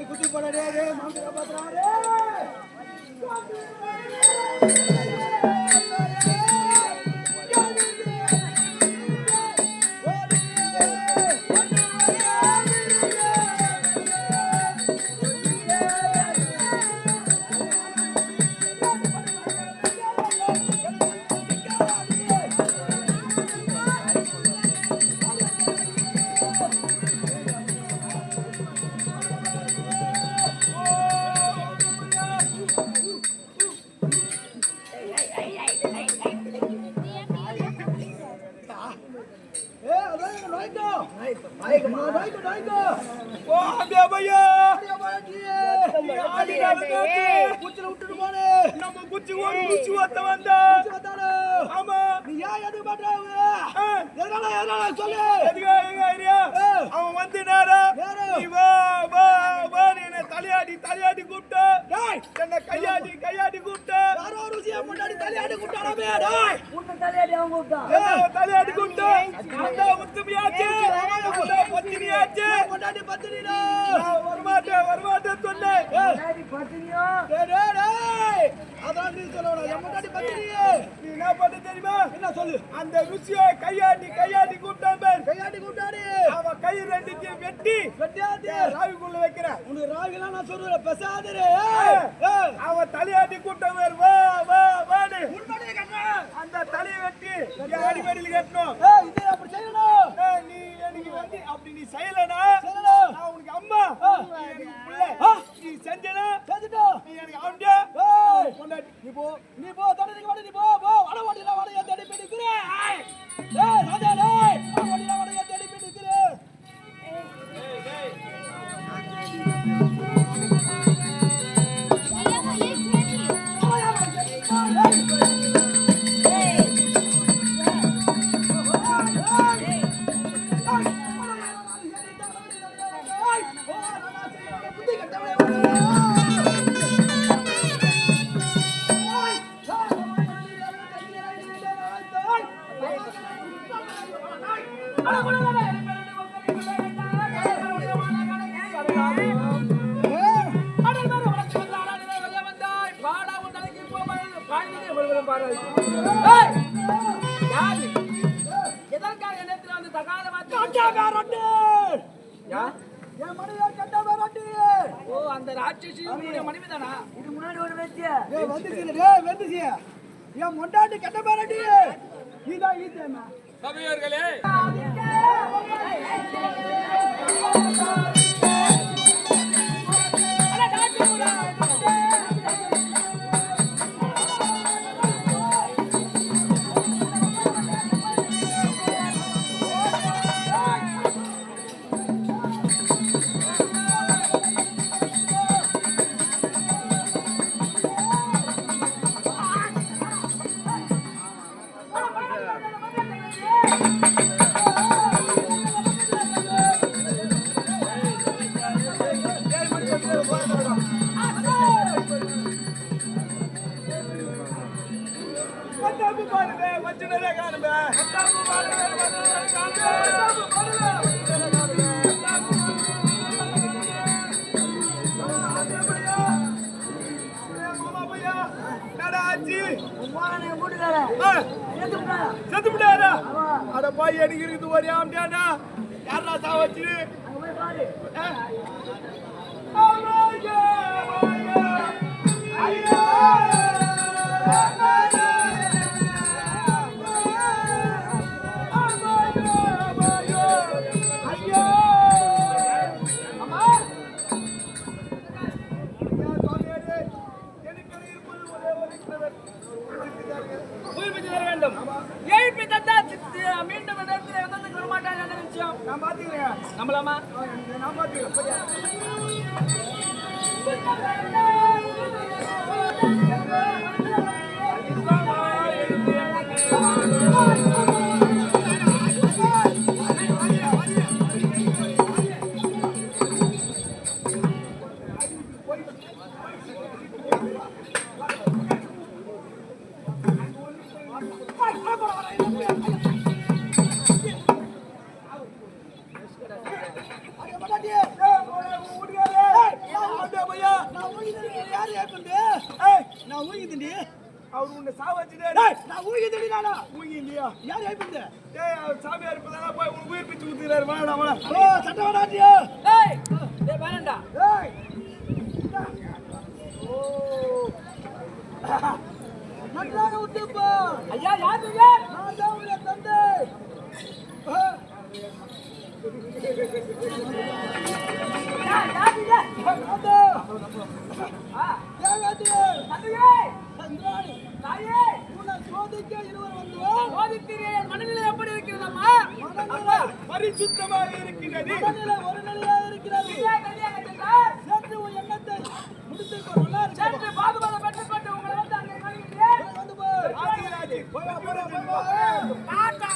குத்தி போடாடே மாமியார் பாத்துறாரே அவன் வந்து தலையாடி தலையாடி கூப்பிட்டு என்ன கையாடி கையாடி கூப்பிட்டு தலையாடி தலையாடி கூப்பிட்டு உத்துமையாச்சு பத்தினியாச்சு வரமாட்டேன் வரமாட்டேன் சொன்ன அதான் நீ சொல்லணும் நீ என்ன பண்ண தெரியுமா என்ன சொல்லு அந்த ருசியை கையாடி கையாடி கூப்பிட்டான் பேர் கையாடி கூப்பிட்டாரு அவன் கை ரெண்டுத்தையும் வெட்டி வெட்டியாச்சு ராவிக்குள்ள வைக்கிறேன் உனக்கு ராவிலாம் நான் சொல்றேன் பெசாதரு அவன் தலையாட்டி கூட்டம் பேர் வா வா வாடு அந்த தலையை வெட்டி அடி மேடியில் கட்டணும் இது அப்படி செய்யணும் நீ எனக்கு வந்து அப்படி நீ செய்யலனா நான் உனக்கு அம்மா எனக்கு பிள்ளை நீ செஞ்சனா செஞ்சுட்டோம் நீ எனக்கு ஆண்டியா நீ போ தடத்துக்கு வாடி நீ போ போ வட வாடில வாடிய தேடி பிடிக்குறே ஏய் ராஜா டேய் வாடில வாடிய தேடி பிடிக்குறே அந்த ராட்சசி மனைவிதானா இது முன்னாடி ஒரு வெத்தியா வந்துச்சு என் மொண்டாட்டி கெட்ட பாராட்டி நீதான் ஈத்தேமா சபையோர்களே அட பாய் எனக்கு இருக்குது ஒரு ஆம்டியாடா யாரா சாவச்சு நம்பலாமா நான் பாத்துக்கிறேன் நான் ஊகிதடி யார் ஏப்பந்து ஏய் நான் ஊகிதடி அவர் உன்னை சாவச்சிட்டே டேய் நான் ஊகிதடி நானா ஊகிந்தியா யார் ஏப்பந்து டேய் அவர் சாமியார் இப்பதான் போய் உன் உயிர் பிச்சு ஊத்துறாரு வாடா வாடா ஓ சட்ட வாடாடியா டேய் டேய் வேணாம்டா டேய் ஓ நன்றாக விட்டுப்பா ஐயா யார் நீங்க நான் தான் உங்க தந்தை யார் நீங்க அதோ ஏகாதியே தந்தையே சந்திராணி தாயே உன்னை சோதிக்க இருவர் வந்தோம் சோதித்தீரே மனநிலை எப்படி இருக்கிறதம்மா மனநிலை பரிசுத்தமாக இருக்கிறது மனநிலை ஒரு நிலையாக இருக்கிறது கல்யாணம் சென்றார் சேர்த்து உன் எண்ணத்தை முடித்துக்கோ நல்லா இருக்கு சற்று பாதுகாப்பு பெற்றுக்கொண்டு உங்களை வந்து அங்கே கழிக்கிறேன் வந்து போய் ஆதிராஜி போய் போய் காட்டா